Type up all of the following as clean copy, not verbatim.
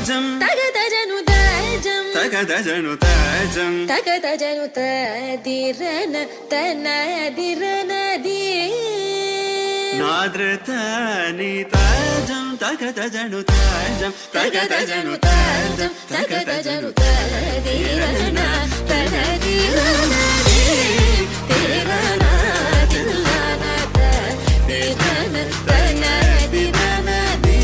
తగదజను తాజం తగదజను తదిరన తనదిరనది నాద్రతని తాజం తగదజను తాజం తగదజను తాజం తగదజను తదిరన తనదిరనది తిరన తిల్లన తదిరన తనదిరనది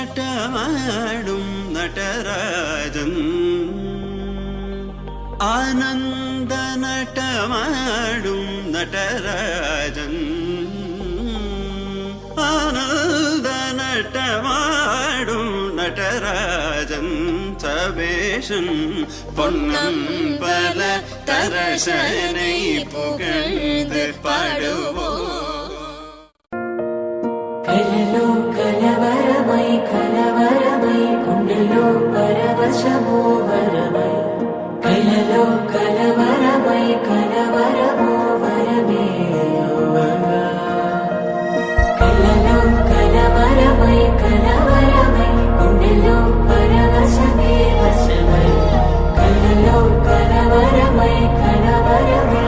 ആനന്ദനടമാടും നടരാജൻ ആനന്ദനടമാടും നടരാജൻ ആനന്ദനടമാടും നടരാജൻ സവേഷൻ പൊന്നമ്പല തരശனை പുകഴ്ந்து പാടുവോ కలలో కలవరమై కలవరమై గుండెలో పరవశమో వరమై కలలో కలవరమై కలవరమో వరమే కలలో కలవరమై కలవరమై గుండెలో పరవశమే వశమై కలలో కలవరమై కలవరమై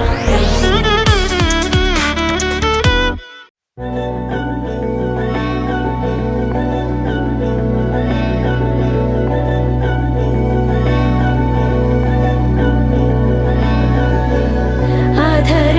ఆధర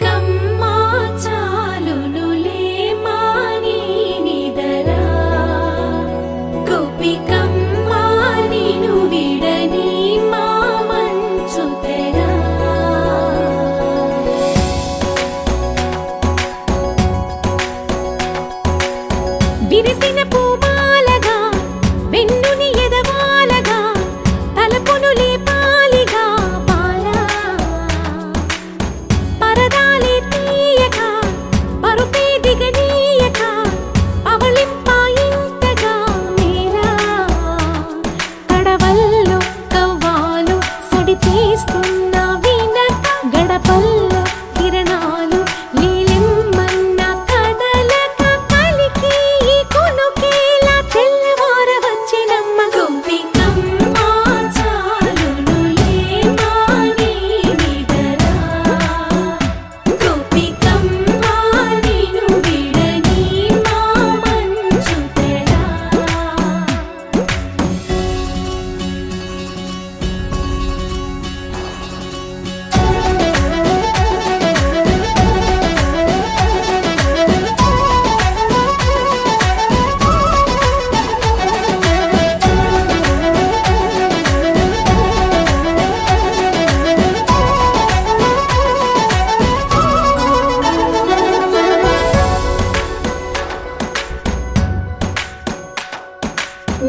గోపికమ్మా చాలునులే మాని నిదరా గోపికమ్మా నిను విడని మా మంచు తెరా విరిసిన పూమాలగా వెన్నుని ఎదవాలగా తలపును లేపాలిగా బాలా పరదాలే తీయక పరుపే దిగనీయక అవళింపాయింతగా మేలా కడవల్లో కవ్వాలు సడి తీస్తున్న వినక గడపల్లో కిరణాలు నీలిమ్మన్న కదలక కలికి ఈ కొనుకేలా తెల్లవార వచ్చినమ్మ గోపికమ్మా చాలునులే మాని నిదరా గోపికమ్మా నిను విడని మా మంచు తెరా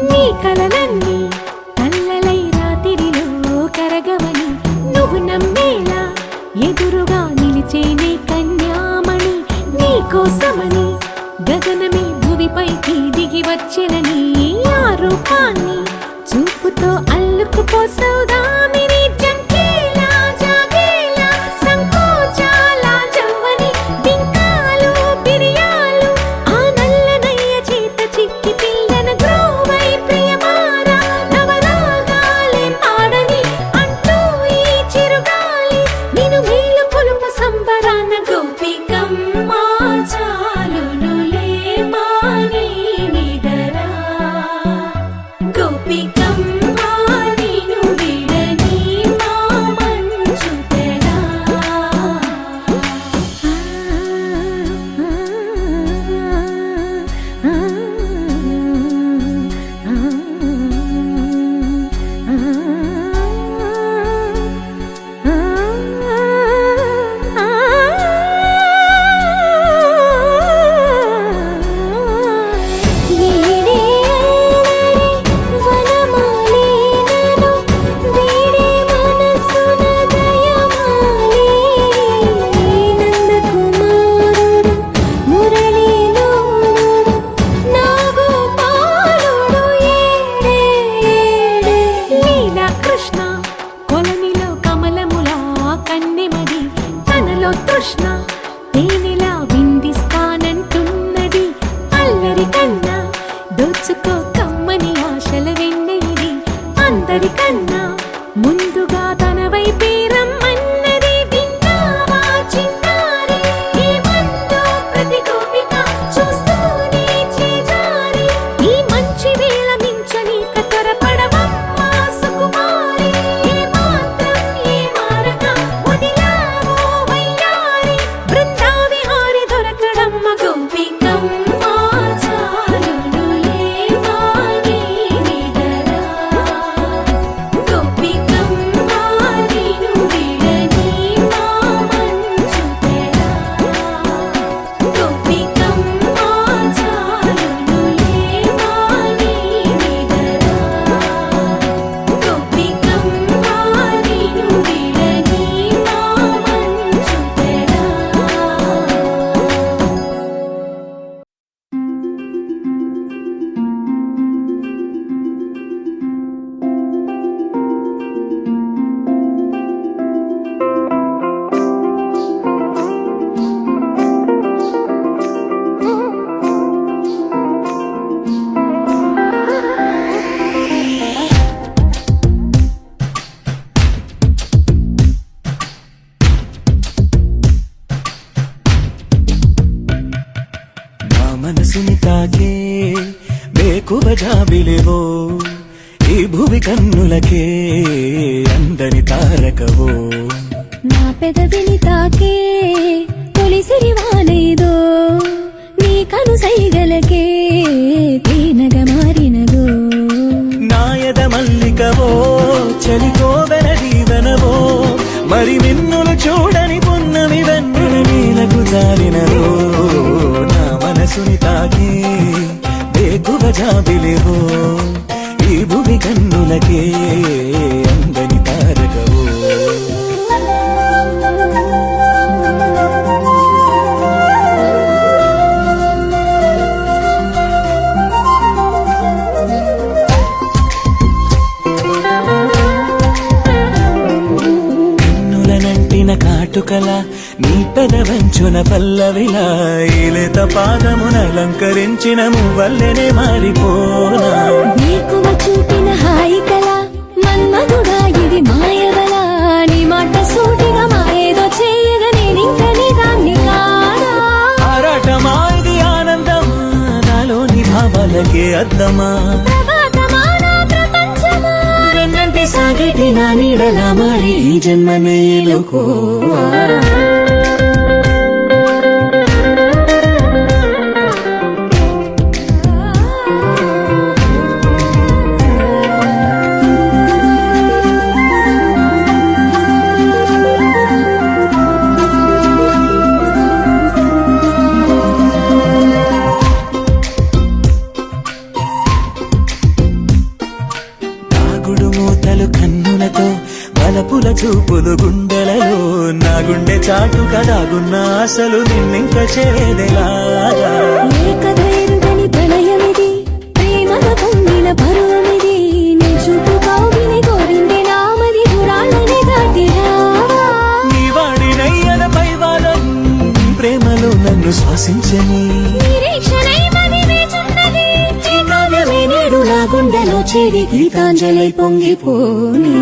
నీ కలలన్నీ కల్లలై రాత్రిలో కరగవని నువ్వు నమ్మేలా ఎదురుగా నిలిచేనే కన్యామణి నీ కోసమని గగనమే భువిపైకి దిగి వచ్చినని ఆ రూపాన్ని చూపుతో అల్లుకుపోసౌదామిని జంకేలా జాగేలా సంకోచాల జవ్వని బింకాలు బిరియాలు ఆ నల్లనయ్య చేత చిక్కి పిల్లన గ్రోవై ప్రియమారా నవరాగాలే పాడని అంటూ ఈ చిరుగాలి నిన్ను మేలు కొలుపు సంబరాన గోపికమ్మా చాలునులే మాని నిదరా గోపికమ్మా నిను విడని మా మంచు తెరా వీడే అల్లరి వనమాలినను వీడే మనసున దయమాలి నందకుమారుడు మురళీలోనుడు నాగోపాలుడు ఏడే లీలా కృష్ణ కొలనిలో కమలములా కన్నెమది తనలో తృష్ణ తేనెలా విందిస్తానంటున్నది అల్లరి కన్నా దోచుకో కమ్మని ఆశల వెన్నెయిది అందరికన్నా ముందుగా తన వైపే రమ్మన్నది విన్నావా చిన్నారి ఈ మందు ప్రతి గోపిక చూస్తూనే చేజారి ఈ మంచి వేళ మించని కతరపడవమ్మా సుకుమారి ఏ మాత్రం ఏ మారక వదిలావో వయ్యారి బృందావిహారి దొరకడమ్మ గోపికమ్మా చాలునులే మాని నిదరా గోపికమ్మా నిను విడని మా మంచు తెరా గోపికమ్మా చాలునులే మాని నిదరా గోపికమ్మా నిను విడని మా మంచు తెరా నా మనసుని తాకే బేకువ జాబిలివో ఈ భువి కన్నులకే అందని తారకవో నా పెదవిని తాకే సైగలకే తేనగ మారినదో నాయద మల్లికవో చలికోవెల దీవెనవో మరి మిన్నులు చూడని పున్నమి వెన్నెల నీలకు జారినవో నా మనసుని తాకి బేకువ జాబిలేవో ఈ భూమి కన్నులకే అందని తారకవో కన్నులనంటిన కాటుకల నీ పెదవంచున పల్లవిలా ఈలత పాదమున అలంకరించిన మువ్వల్లెనే మారిపోనా నీకువ చూపిన హాయి కల మన్మధుడా ఇది మాయవల నీ మాట సూటిగా మాయేదో చేయగా నేనింక నీ దాన్ని కాదా ఆరాటమా ఇది ఆనందమా నాలోని భావాలకే అద్దమా ప్రభాతమా నా ప్రపంచమా వెన్నంటి సాగటి నా నీడలా మారి ఈ జన్మనే ఎలుకోవా తాగుడు మూతలు కన్నులతో బలపుల చూపులు గుండెలలో నా గుండె చాటు కదాగున్న అసలు నిన్నింక చేరేదెలాగా ఏ కథ ఎరుగని ప్రణయమిది ప్రేమల పొంగిన పరువమిది నీ చూపు కౌగిలి కోరింది నామది దూరాలని దాటి రావా నీ వాడినయ్యన పైవాలం ప్రేమలో నన్ను శ్వాసించని నిరీక్షణై మది వేచున్నది ఈ కావ్యమే నేడు నా గుండెలో చేరి Gitanjali పొంగిపోని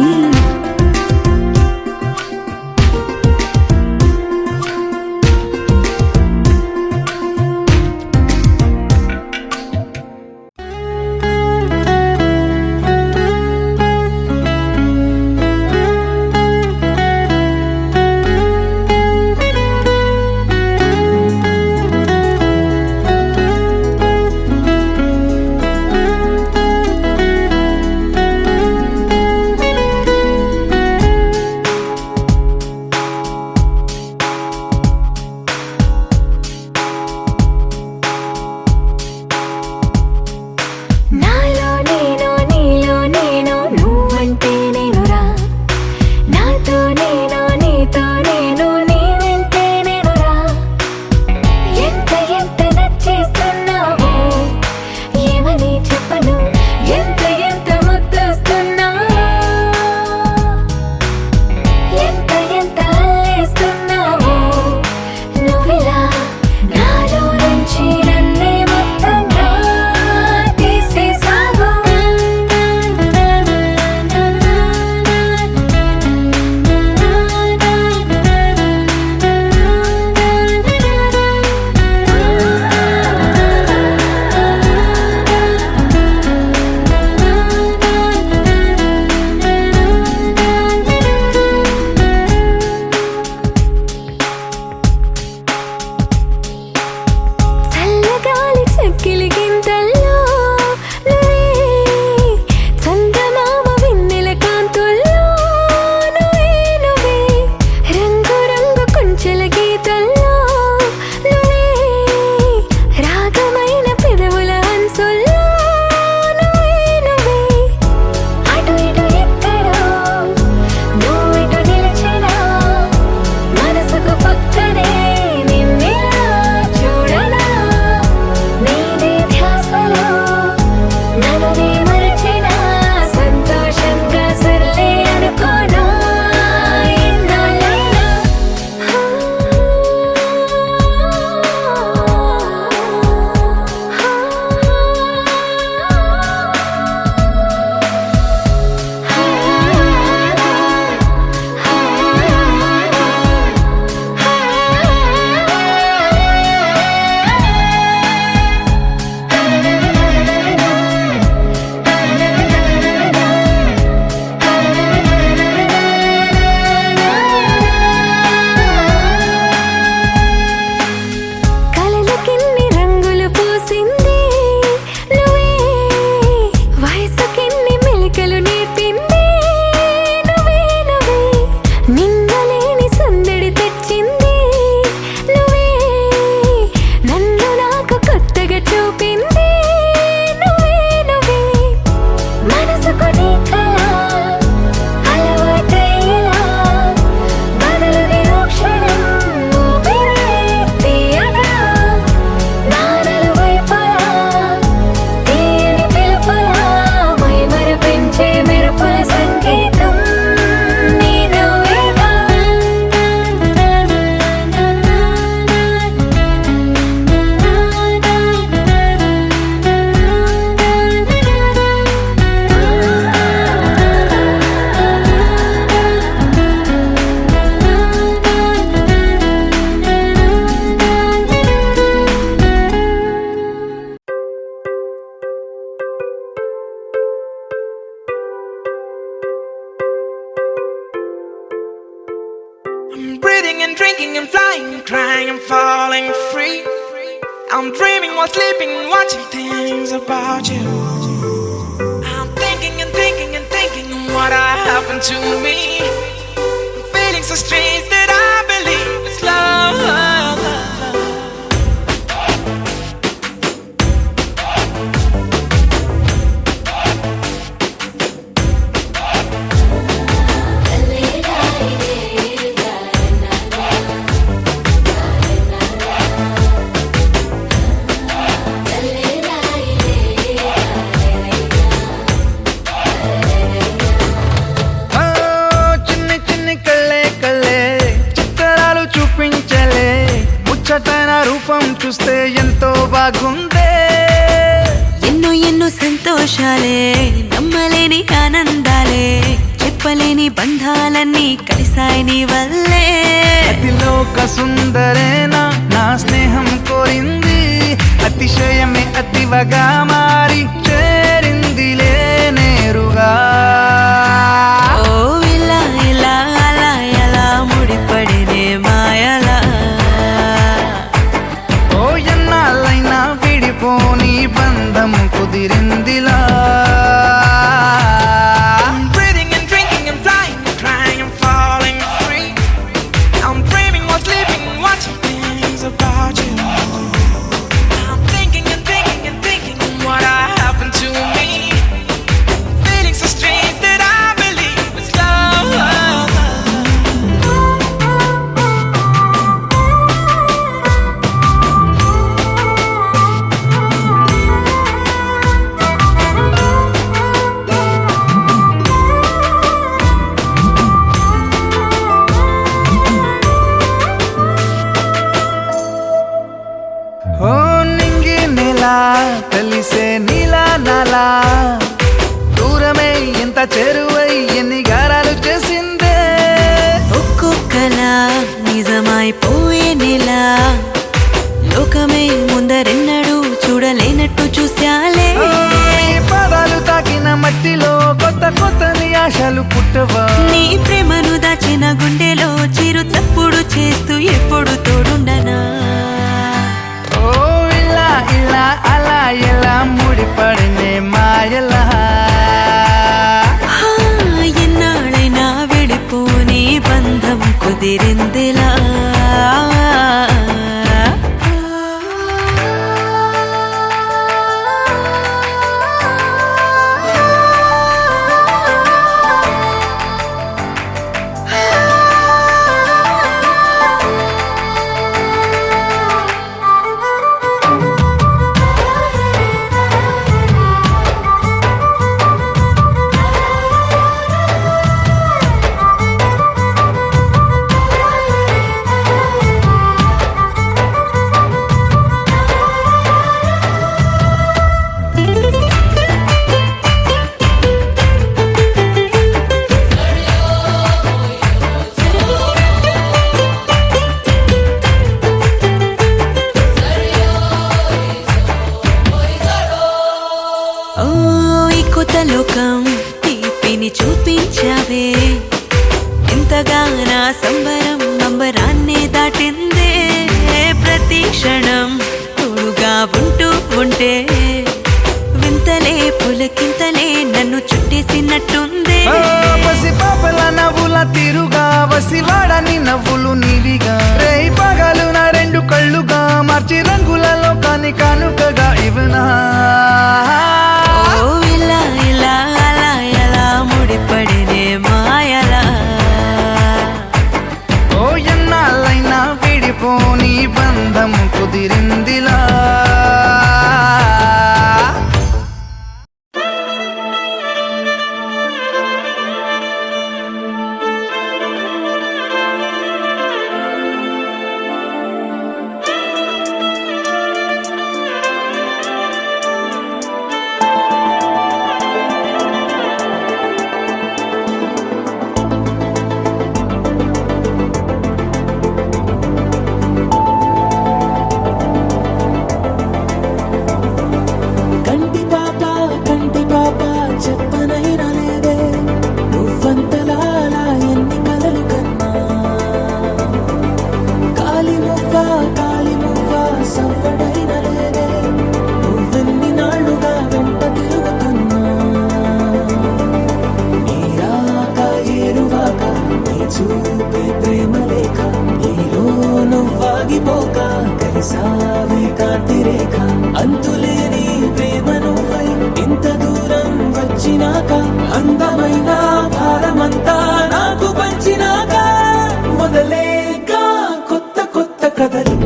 falling free. I'm dreaming while sleeping, watching things about you. I'm thinking and thinking and thinking what happened to me. Feeling so strange that I believe it's love. చిన్ని చిన్ని కళ్ళే కళ్ళే చిత్రాలు చూపించలే ముచ్చటైన రూపం చూస్తే ఎంతో బాగుందే. ఎన్నో ఎన్నో సంతోషాలే నమ్మలేని ఆనందాలే చెప్పలేని బంధాలన్నీ కలిసాయి నీ వల్లే. అతిలోక సుందరేనా నా స్నేహం కోరింది, అతిశయమే అతివగా మారి చేరిందిలే నేరుగా. ఓ ఇలా ఇలా అలా ఎలా ముడిపడినే మాయలా. ఓ ఎన్నాళ్ళైనా విడిపోని బంధం కుదిరిందిలా. I'm breathing and drinking and flying and crying and falling free. I'm dreaming while sleeping, watching things about you. I'm thinking and thinking and thinking what happened to me. Feeling so strange that I believe it's love. ఓ నింగి నేల కలిసే నీలా నాలా దూరమే ఎంత చేరువై ఎన్ని గారాలు చేసిందే. ఒక్కొక్కలా నిజమైపోయే నెలా లోకమే ముందరెన్నడూ చూడలేనట్టు చూశాలే. ఓ, ఈ పాదాలు తాకిన మట్టిలో కొత్త కొత్తని ఆశలు పుట్టవా. నీ ప్రేమను దాచిన గుండెలో చిరు చప్పుడు చేస్తూ ఎప్పుడు తోడుండనా. ఓ ఇలా ఇలా అలా ఎలా ముడిపడినే మాయలా. హా, ఎన్నాళ్ళైనా విడిపోని బంధం కుదిరిందిలా. ఓ ఈ కొత్త లోకం తీపిని చూపించావే ఎంతగా నా సంబరం నంబరాన్నే దాటిందే. ప్రతి క్షణం తోడుగా ఉంటూ ఉంటే వింతలే పులకింతలే నన్ను చుట్టేసినట్టుందే. ఓ పసి పాపల నవ్వుల తీరుగా వసివాడని నవ్వులు నీవిగా రేయి పగలు నా రెండు కళ్ళుగా మార్చి రంగులలో కాని కానుకగా ఇవనా. ఓ ఇలా ఇలా అలా ఎలా ముడిపడినే మాయలా. ఓ ఎన్నాళ్ళైనా విడిపోని బంధం కుదిరిందిలా. సవ్వడైన లేదే నువ్వెన్ని నాళ్ళుగా వెంట తిరుగుతున్నా నీరాక ఏరువాక నీ చూపే ప్రేమ లేక నీలో నువ్వాగిపోక కలిసావే కాంతి రేఖ అంతులేని ప్రేమ నువ్వై ఇంత దూరం వచ్చినాక అందమైన భారమంతా నాకు పంచినాక మొదలేగా కొత్త కొత్త కథలు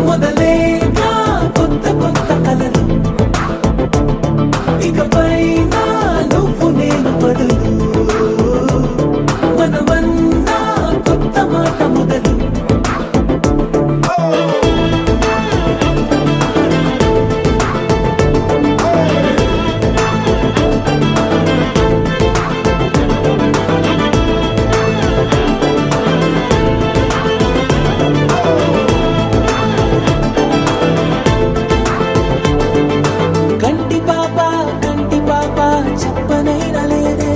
మొదలేగా కొత్త కొత్త కలలు ఇకపైన నువ్వు నేను బదులు మనమన్నా కొత్త మాట మొదలు కంటి పాప చెప్పనైనా లేదే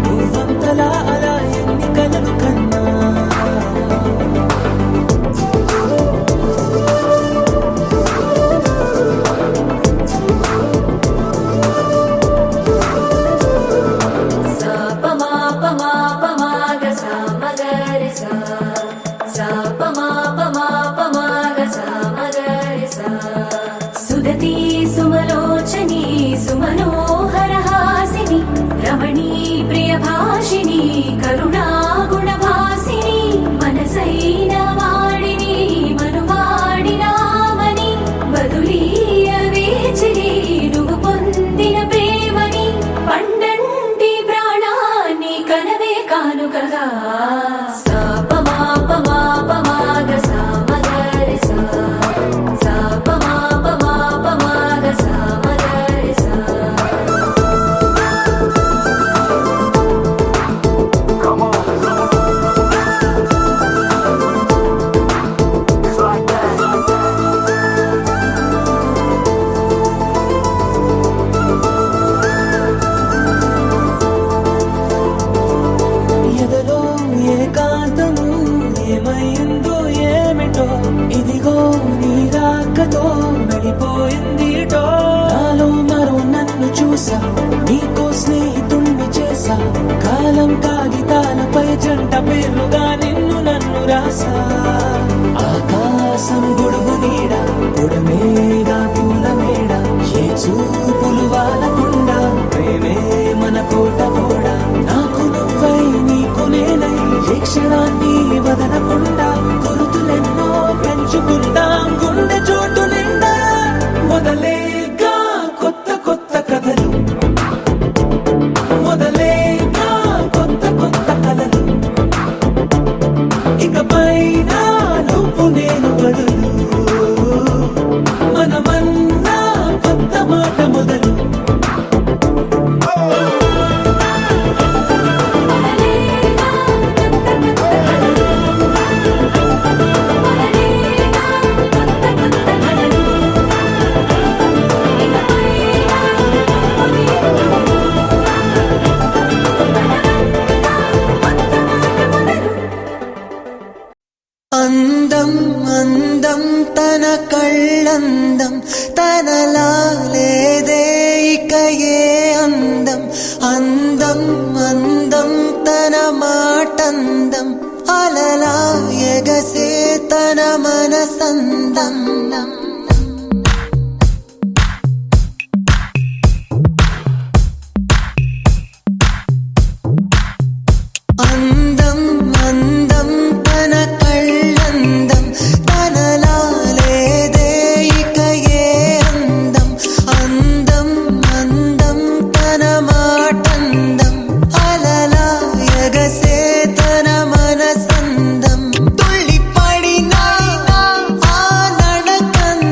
నువ్వంతలా అలా ఎన్ని కలలు కన్నా సుదతి సుమలోచని సుమనోహర హాసిని రమణీ ప్రియభాషిణి కరుణా గుణభాసిని మనసైన వాడిని మనువాడినామని బదులీయ వేచిరి నువ్వు పొందిన ప్రేమని పండంటి ప్రాణాన్ని కనవే కానుకగా ఎదలో ఏకాంతము ఏమైందో ఏమిటో ఇదిగో నీ రాకతో వెళ్ళిపోయిందిటో నాలో మరో నన్ను చూసా నీకో స్నేహితుణ్ణి చేసా కాలం కాగితాలపై జంట పేర్లుగా నిన్ను నన్ను రాసా ఆకాశం గొడుగు నీడ పొడమేగా పూల మేడ ఏ చూపులు వాలకుండా ప్రేమే మన కోట కూడా నాకు నువ్వై నీకు నేనై ఏ క్షణాన్ని వదలకుండా గుర్తులెన్నో పెంచుకుందాం గుండె చోటు నిండా మొదలేగా కొత్త కొత్త కథలు మొదలేగా కొత్త కొత్త కలలు ఇకపైన నువ్వు నేను బదులు మనమన్నా కొత్త మాట మొదలు అందం అందం తన కళ్ళందం తనలా లేదే ఇక ఏ అందం అందం అందం తన మాటందం అలలా ఎగసే తన మనసందం అందం అందం తన కళ్ళందం తనలా లేదే ఇక ఏ అందం అందం అందం తన మాటందం అలలా ఎగసే తన మనసందం తుళ్ళి పడిన ఆ నడకందం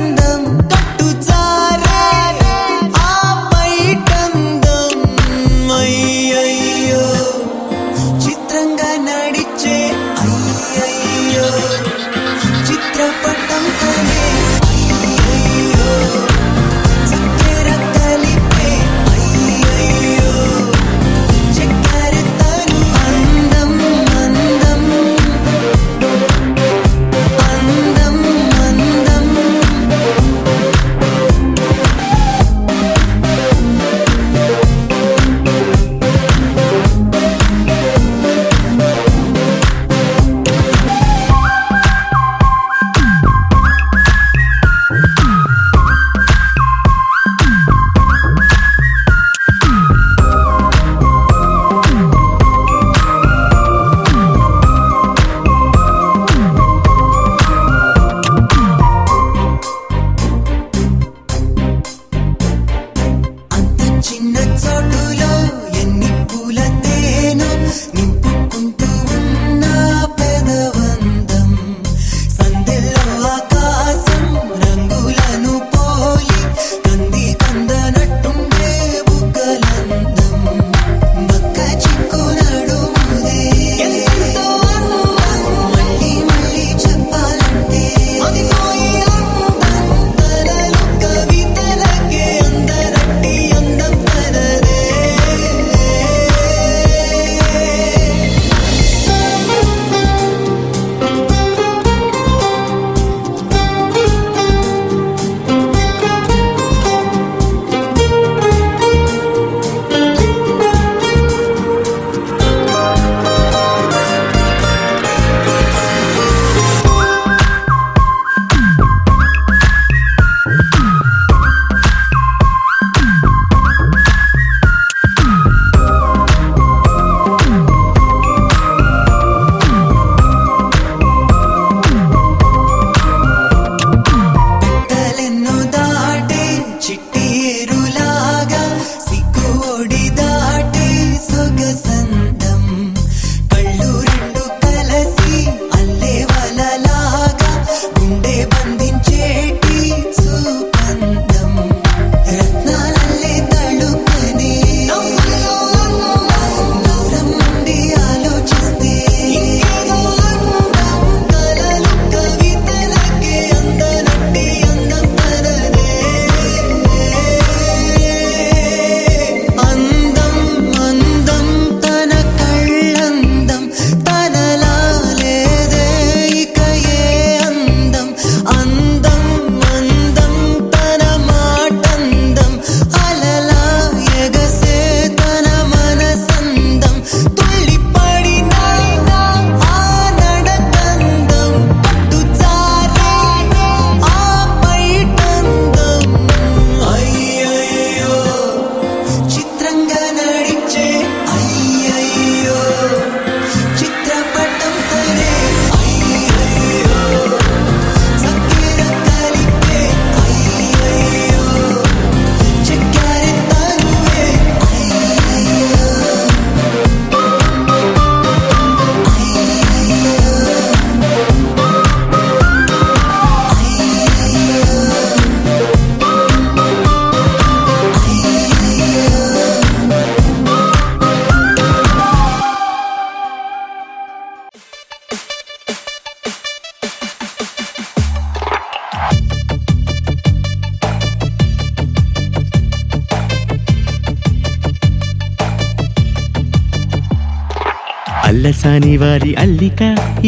అల్లసాని వారి అల్లిక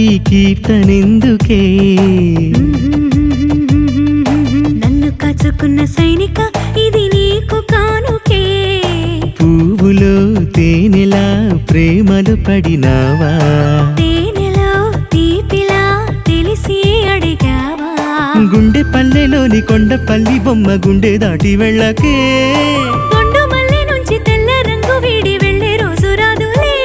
ఈ కీర్తనెందుకే నన్ను కాచుకున్న సైనిక ఇది నీకు కానుకే పువ్వులో తేనెలా ప్రేమలు పడినావా తేనెలో తీపిలా తెలిసి అడిగావా గుండె పల్లెలోని కొండపల్లి బొమ్మ గుండె దాటి వెళ్ళకే కొండు మల్లె నుంచి తెల్ల రంగు వీడి వెళ్ళే రోజు రాదులే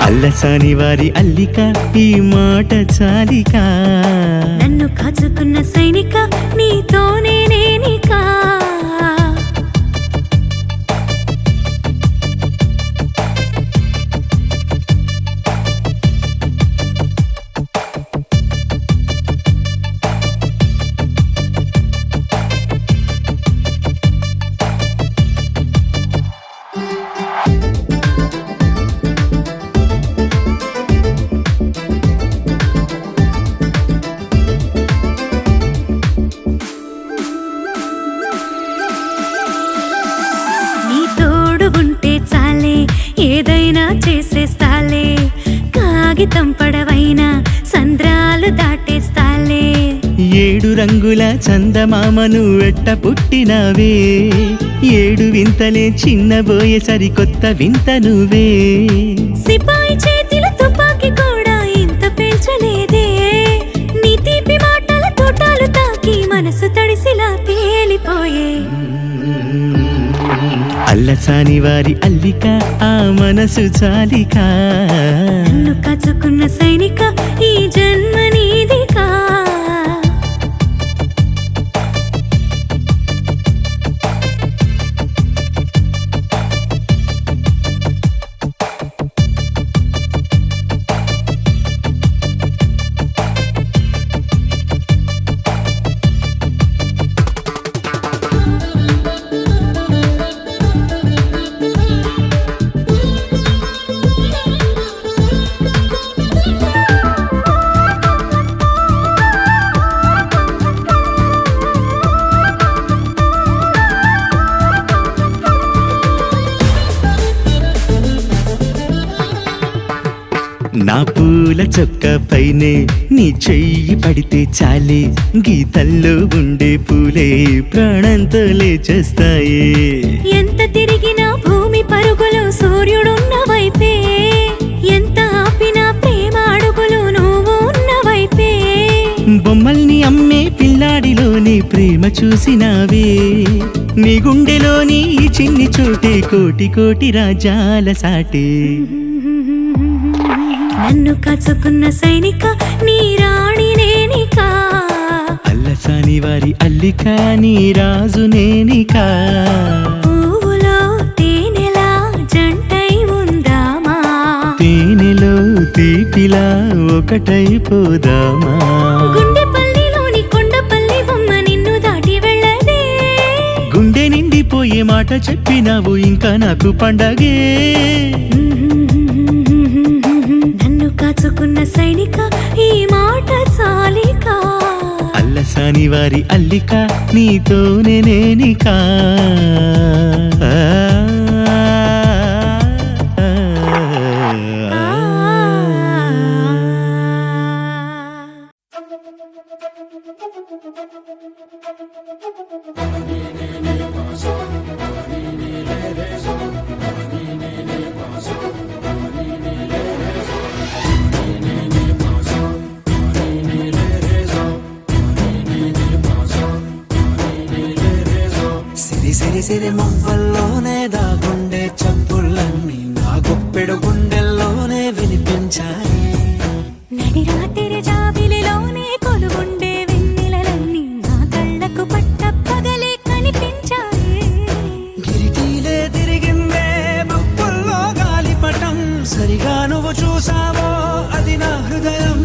అల్లసాని వారి అల్లిక ఈ మాట చాలిక నన్ను కాచుకున్న సైనిక నీతోనే నేనికా నీ తోడు ఉంటే చాలే ఏదైనా చేసేస్తాలే కాగితం పడవైనా సంద్రాలు దాటేస్తాలే 7 రంగుల చందమామను వెట్ట పుట్టినవే 7 వింతలే చిన్నబోయే సరికొత్త వింత నువ్వే సిపాయి చేతిలో తుపాకీ కూడా ఇంత పేల్చలేదే నీ తీపి మాటల తోటాలు తాకి మనసు తడిసిలా తేలిపోయే అల్లసాని వారి అల్లిక ఆ మనసు చాలిక నన్ను కాచుకున్న సైనిక ఈ జన్మ నీదికా నా పూల చొక్క పైనే నీ చెయ్యి పడితే చాలే గీతల్లో ఉండే పూలే ప్రాణంతో లేచేస్తాయి ఎంత తిరిగినా భూమి పరుగులు సూర్యుడున్న వైపే ఎంత ఆపినా ప్రేమ అడుగులు నువ్వు ఉన్న వైపే బొమ్మల్ని అమ్మే పిల్లాడిలోని ప్రేమ చూసినావే నీ గుండెలోని ఈ చిన్ని చోటే కోటి కోటి రాజాల సాటే నన్ను కాచుకున్న సైనిక నీ రాణి నేనికా అల్లసాని వారి అల్లిక నీ రాజు నేనికా పువ్వులో తేనెలా జంటై ఉందామా తేనెలో తీపిలా ఒకటైపోదామా గుండె పల్లిలోని కొండపల్లి బొమ్మ నిన్ను దాటి వెళ్ళదే గుండె నిండిపోయే మాట చెప్పినావు ఇంకా నాకు పండగే నన్ను కాచుకున్న సైనిక ఈ మాట చాలిక అల్లసాని వారి అల్లిక నీతోనే నేనికా సిరి సిరి సిరి మువ్వల్లోనే దాగుండే చప్పుళ్ళన్నీ నా గుప్పెడు గుండెల్లోనే వినిపించాయి నడి రాత్రి జాబిలిలోనే కొలువుండే వెన్నెలలన్నీ నా కళ్ళకు పట్ట పగలే కనిపించాయి గిరిటీలే తిరిగిందే మబ్బుల్లో గాలిపటం సరిగా నువ్వు చూసావో అది నా హృదయం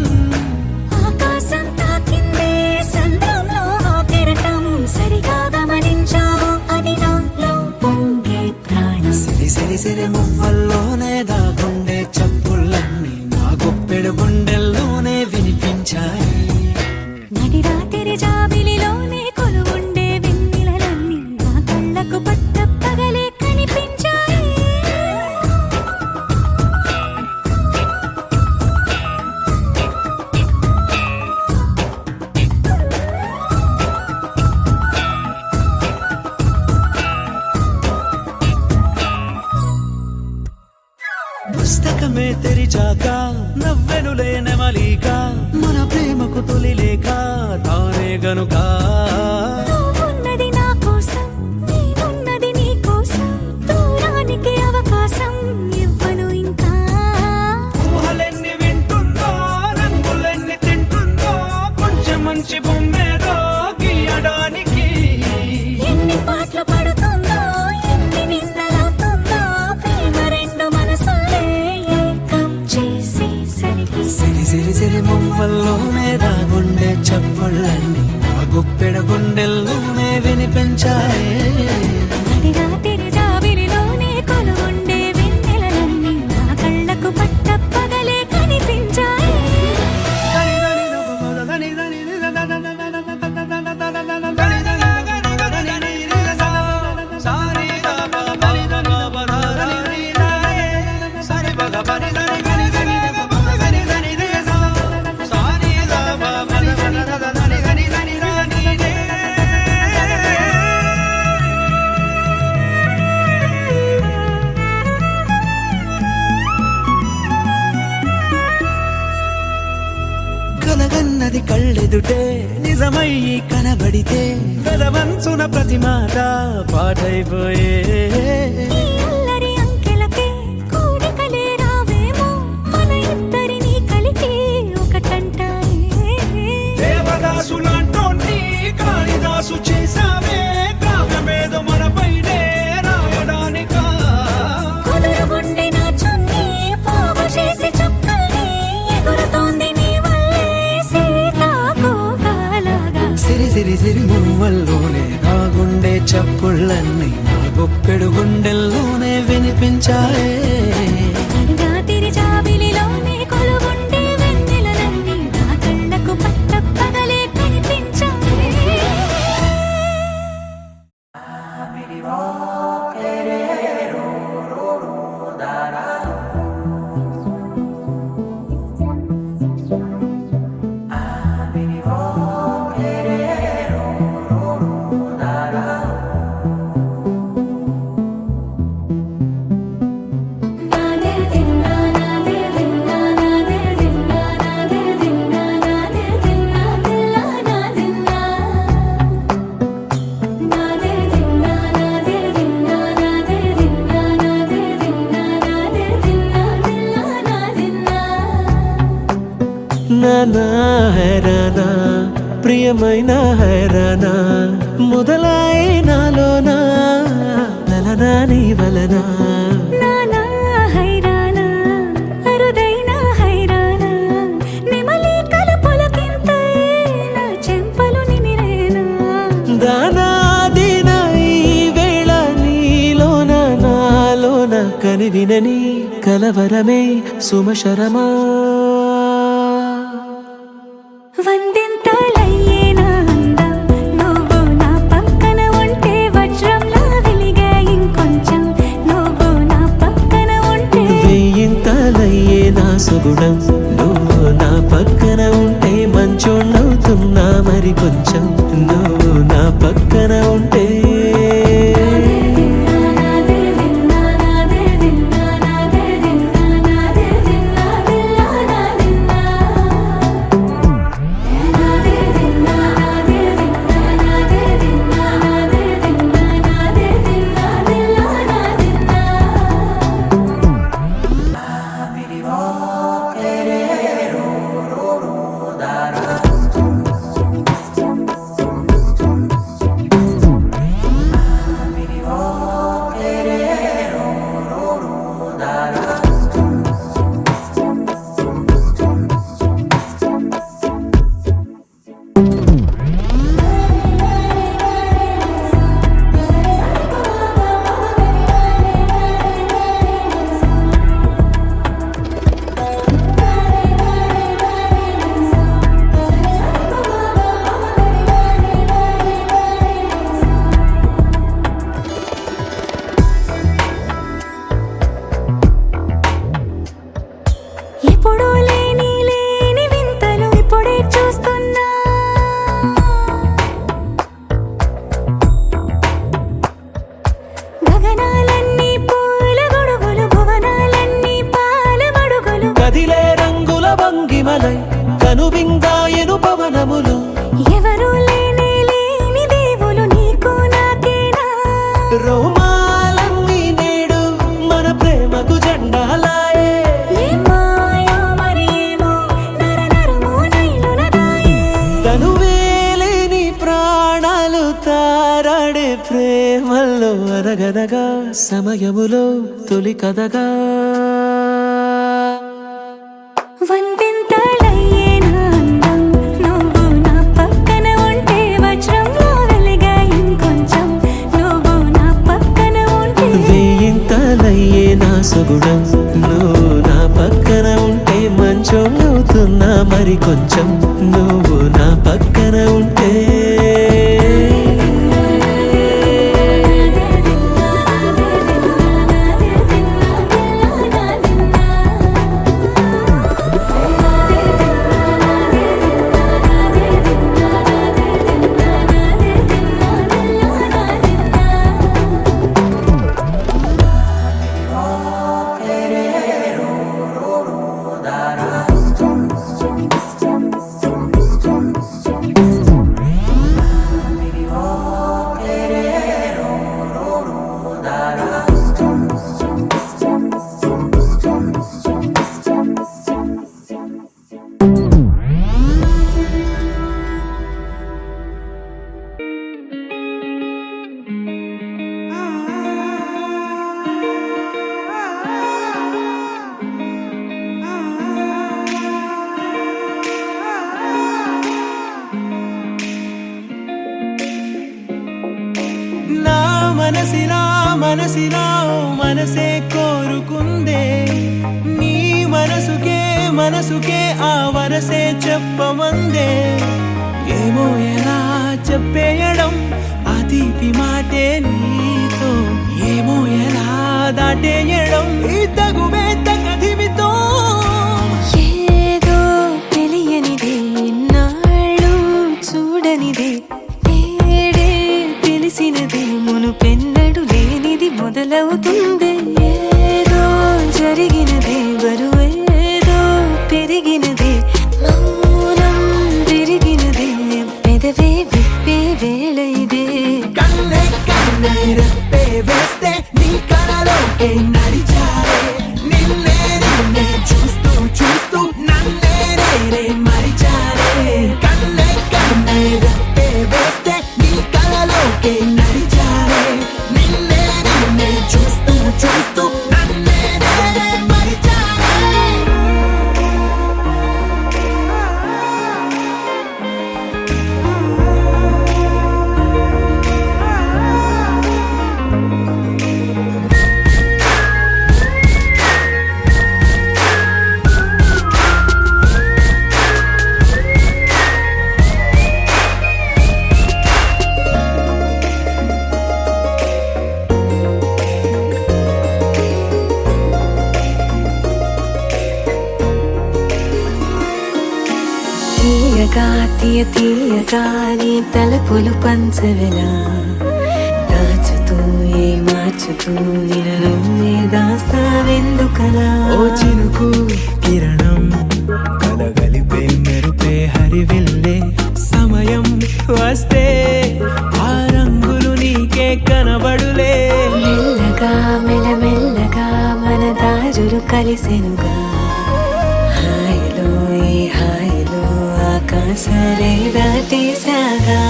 ఆకాశం తాకిందే సంద్రంలో ఆ కెరటం సరిగా గమనించావు అది నాలో పొంగే ప్రాణం సిరి సిరి సిరి మువ్వల్లోనే దాగుండే చప్పుళ్ళన్నీ నా గుప్పెడు గుండెల్లోనే వినిపించాయి నా వచ్చాక నవ్వెనులే నెమలిక మన ప్రేమకు తొలి లేక తానే గనుక నువ్వున్నది నా కోసం నేనున్నది నీ కోసం దూరానికి అవకాశం ఇవ్వను ఇంకా ఊహలెన్ని వింటుందో రంగులెన్ని తింటుందో కొంచెం మంచి బొమ్మేదో గీయడానికి ఎన్ని పాటలు పడుతుందో ఎన్ని నిందలవుతుందో ప్రేమ రెండు మనసులే ఏకం చేసేసరికి సిరి సిరి సిరి మువ్వల్లోనే దాగుండే చప్పుళ్ళన్నీ ఆ గుప్పెడ గుండెల్లోనే వినిపించాయే నడిగా తిరుజావిలిలోనే కొలువుండే వెన్నెలలన్నీ నా కళ్ళకు పట్ట పగలే కనిపించాయి కలగన్నది కళ్ళెదుటే నిజమయ్యి కనబడితే గలవంచున ప్రతి మాట పాటైపోయే ఈ అల్లరి అంకెలకే కోరికలే రావేమో మన ఇద్దరిని కలిపి ఒకటంటాయే దేవదాసులాంటోని కాళిదాసు చేసావే కావ్యమేదో మనపైనే రాయడానికా కుదురుగుండె నా చున్నీ పోగు చేసి చుక్కల్ని ఎగురుతోంది నీ వల్లే సీతాకోకలాగా సిరి సిరి సిరి మువ్వల్లోనే దాగుండే చప్పుళ్ళన్నీ నా గుప్పెడు గుండెల్లోనే వినిపించాయే నడిగా తిరుజావిలిలోనే కొలువుండే వెన్నెలలన్నీ నా కళ్ళకు పట్ట పగలే కనిపించాయి నానా హైరానా ప్రియమైన హైరానా మొదలాయి నాలోనా లలనా నీ వలనా నానా హైరానా అరుదైన హైరానా నెమలి కలుపులకింతై నా చెంపలు నిమిరేనా దానాదిన ఈ వేళ నీలోన నాలోన కనివినని కలవరమే సుమశరమా వందెంతలయ్యేనా అందం నువ్వు నా పక్కన ఉంటే వజ్రంలా వెలిగే ఇంకొంచెం నువ్వు నా పక్కన ఉంటే వెయ్యింతలయ్యే నా సుగుణం నువ్వు నా పక్కన ఉంటే మంచోళ్ళవుతున్నా మరి కొంచెం నువ్వు నా పక్కన ఉంటే విందాయను పవనములు ఎవరు లేని దేవులు నీకు నాకేనా రోమాలన్నీ నేడు మన ప్రేమకు జెండాలాయే ఏ మాయో మరేమో నరనరమో నైలున దాయే తనువేలేని ప్రాణాలు తారాడే ప్రేమల్లో అనగనగా సమయములో తొలి కథగా వందెంతలయ్యే నా అందం నువ్వు నా పక్కన ఉంటే వజ్రంలో వెలిగా ఇంకొంచెం నువ్వు నా పక్కన ఉంటే వేయింతలయ్యే నా సుగుణం నువ్వు నా పక్కన ఉంటే మంచం అవుతున్నా మరి కొంచెం నువ్వు నా పక్కన ఉంటే నా మనసిలా మనసే కోరుకుందే నీ మనసుకే ఆ వరసే చెప్పమందే ఏమో ఎలా చెప్పేయడం ఆ తీపి మాటే నీతో ఏమో ఎలా దాటేయడం ఈ తగువే తగదిమితో ఏదో తెలియనిదే నాళ్ళు చూడనిదే ఏడే తెలిసినదే మునుపెన్నడు లేనిది మొదలవుతుంది ఏదో జరిగినదే బరువేదో పెరిగినదే మౌనం విరిగినదే పెదవే విప్పే వేళ ఇదే కన్నే రెప్పే వేస్తే నీ కళలోకే నడిచారే నిన్నే చూస్తూ నన్నే మరిచారే కన్నే రెప్పే వేస్తే నీ కళలోకే నడిచారే నిన్నే చూస్తూ నన్నే మరిచారే తీయగా నీ తలపులు పంచవెలా దాచుతూ మార్చుతూ నిన్ను నువ్వే దాస్తావెందుకలా ఓ చినుకు కిరణం కలగలిపే మెరుపే హరివిల్లే సమయం వస్తే ఆ రంగులు నీకే కనబడులే మెల్లగా మన దారులు కలిసెనుగా హాయిలో ఈ హాయిలో ఆకాశాలే దాటేసాగా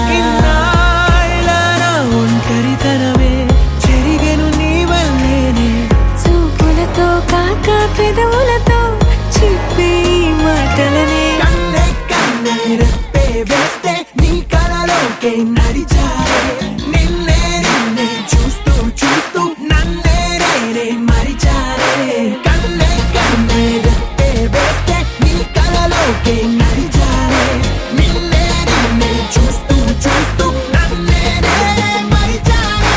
ఒంటరితనమే చెరిగెను నీ వల్లేనే చూపులతో కాక పెదవులతో చెప్పే ఈ మాటలనే కన్నే రెప్పే వేస్తే నీ కళలోకే నడిచారే నిన్నే చూస్తూ నన్నే మరిచారే కన్నే రెప్పే వేస్తే నీ కళలోకే నడిచారే నిన్నే చూస్తూ నన్నే మరిచారే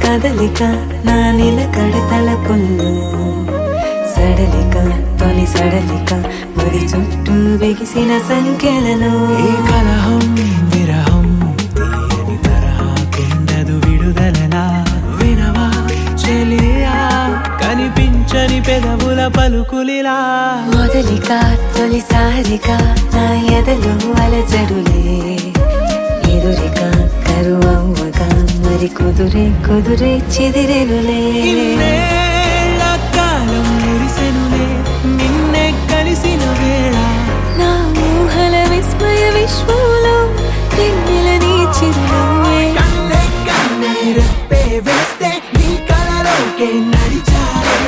కదలిక నా నిలకడ తలపుల్లో సడలిక తొలి సడలిక మరి చుట్టూ బిగిసిన సంఖ్యలను ఈ కలహం విరహం తీయని తరహాకుండదు విడుదలనా వినవా చెలియా కనిపించని పెదవుల పలుకులిలా మొదలిక తొలిసారిక నా ఎదలో అలజడులే ఎదురిక కరువవ్వగా మరి కుదురే కుదురే చెదిరెనులే ఇన్నేళ్ల కాలం మురిసెనులే నిన్నే కలిసిన వేళ నా ఊహల విస్మయ విశ్వంలో వెన్నెల నీ చిరునవ్వే కన్నే కన్నే రెప్పే వేస్తే నీ కలలోకే నడిచాలే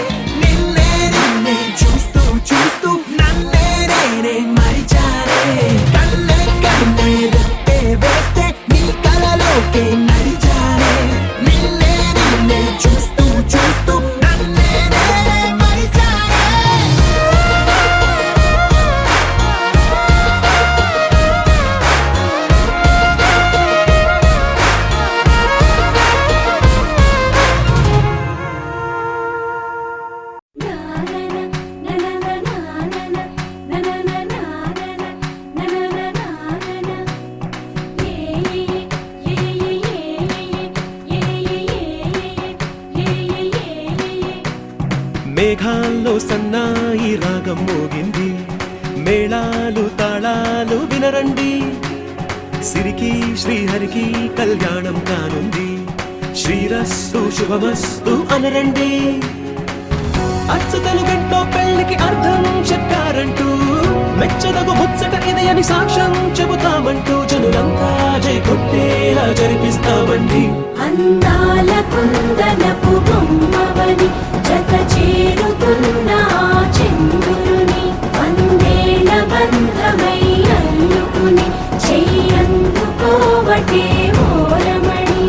నిన్నే నిన్నే చూస్తూ చూస్తూ నన్నే నేనే మరిచాలే కన్నే కన్నే రెప్పే వేస్తే నీ కలలోకే నడిచాలే నిన్నే నిన్నే చూస్తూ చూస్తూ నన్నే నేనే మరిచాలే మేఘాల్లో సన్నాయి రాగం మోగింది మేళాలు తాళాలు వినరండి సిరికి శ్రీహరికి కళ్యాణం కానుంది శ్రీరస్తు శుభమస్తు అనరండి అచ్చతలు గంటో పెళ్లికి అర్థం చెప్పారంటూ మెచ్చదగు ముచ్చట ఇది అని సాక్ష్యం చెబుతామంటూ జనులంతా జై కొట్టేలా జరిపిస్తామండి అందాల కుందనపు బొమ్మవని జత చేరుతున్న ఆ చంద్రుని వందేళ్ల బంధమై అల్లుకుని చెయ్యందుకోవటే ఓరమణి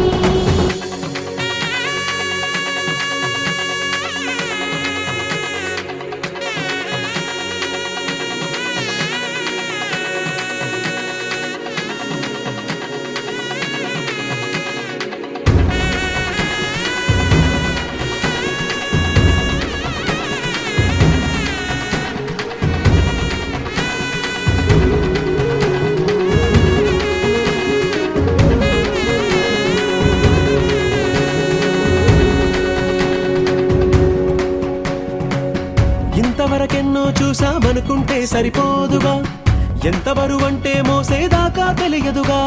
ఇంతవరకెన్నో చూసామనుకుంటే సరిపోదుగా ఎంత బరువంటే మోసేదాకా తెలియదుగా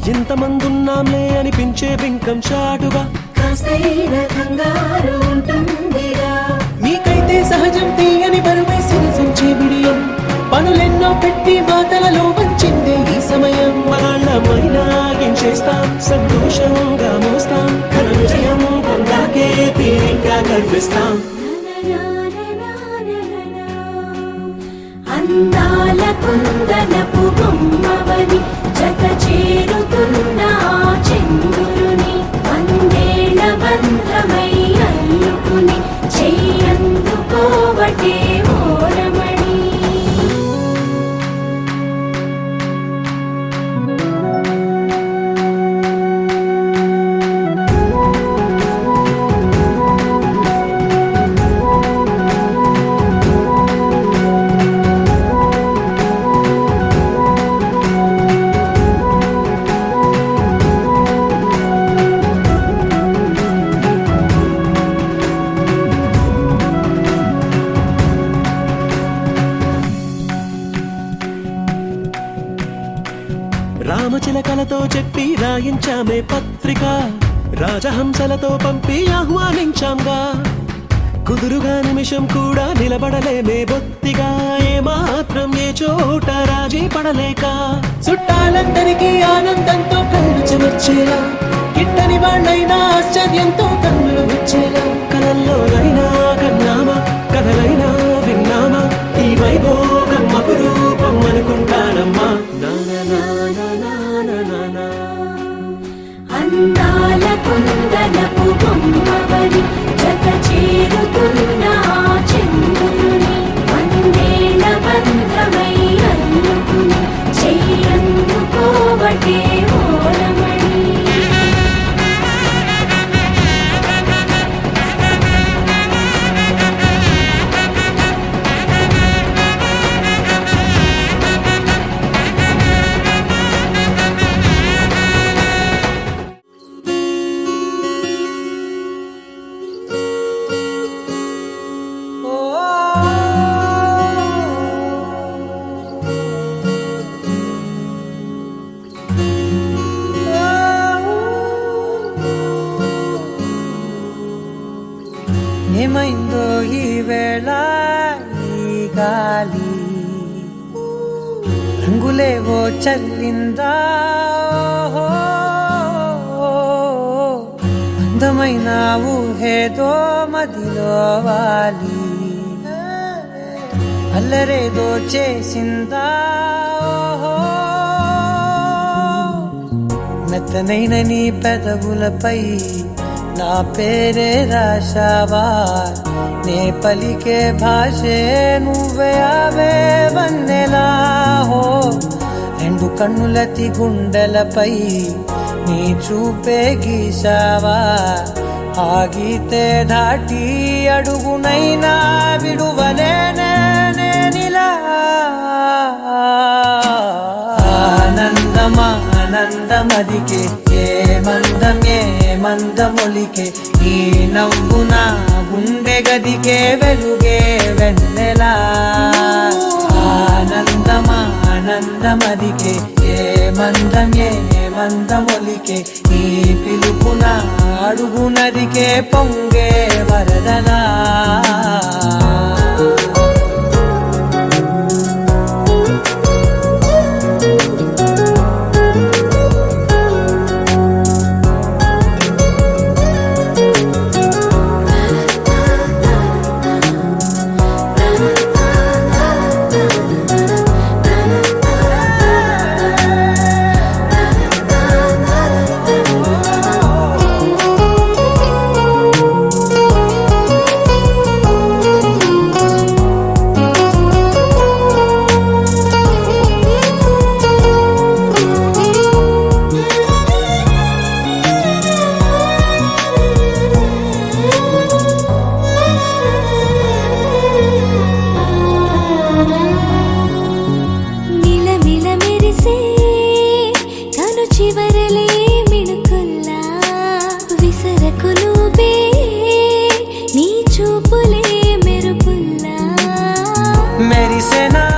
ఇంతమందున్నాంలే అనిపించే బింకం చాటుగా కాస్తైన కంగారు ఉంటుందిగా మీకైతే సహజం తీయని బరువేసిన సంచే బిడియం పనులెన్నో పెట్టి మాటలలో వంచిందే ఈ సమయం మనాళ్ళమైనా ఏం చేస్తాం సంతోషంగా మోస్తాం ఘన విజయం పొందాకే తీరిగ్గా కనిపిస్తాం అందాల కుందనపు బొమ్మవని జత చేరుతున్న ఆ చంద్రుని వందేళ్ల బంధమై అల్లుకుని చెయ్యందుకోవటే ఓరమణి రామచిలకలతో చెప్పి రాయించామే పత్రిక రాజహంసలతో పంపి ఆహ్వానించాంగా కుదురుగా నిమిషం కూడా నిలబడలేమే బొత్తిగా ఏమాత్రం ఏ చోట రాజీ పడలేక చుట్టాలందరికీ ఆనందంతో కళ్ళు చెమర్చేలా గిట్టని వాళ్ళైనా ఆశ్చర్యంతో కన్నులు వచ్చేలా కలల్లోనైనా కన్నామా కథలైనా విన్నామా ఈ వైభోగం అపురూపం అనుకుంటానమ్మా అందాల కుందనపు బొమ్మవని జత చేరుతున్న ఆ చంద్రుని వందేళ్ల బంధమై అల్లుకుని చెయ్యందుకోవటే ఓరమణి ఏమైందో ఈ వేళ ఈ గాలి రంగులేవో చల్లిందా అందమైన ఊహేదో మదిలో వాలి అల్లరేదో చేసిందా మెత్తనైన నీ పెదవులపై నా పేరే రాశావా నే పలికే భాషే నువ్వే అవే వన్నెలా హో రెండు కన్నులతి గుండెలపై నీ చూపే గీశావా ఆగితే దాటి అడుగునైనా విడువలేనే నేనిలా ఆనందమా ఆనందమదికే ఏ మందమొలికే ఈ నవ్వు నా గుండె గదికే వెలుగే వెన్నెలా ఆనందమా ఆనందమదికే ఏ మందమొలికే ఈ పిలుపున అడుగు నదికే పొంగే వరదలా చివరలే మిణుకుల్లా విసరకులు బే నీ చూపులే మెరుపుల్లా మెరిసెనా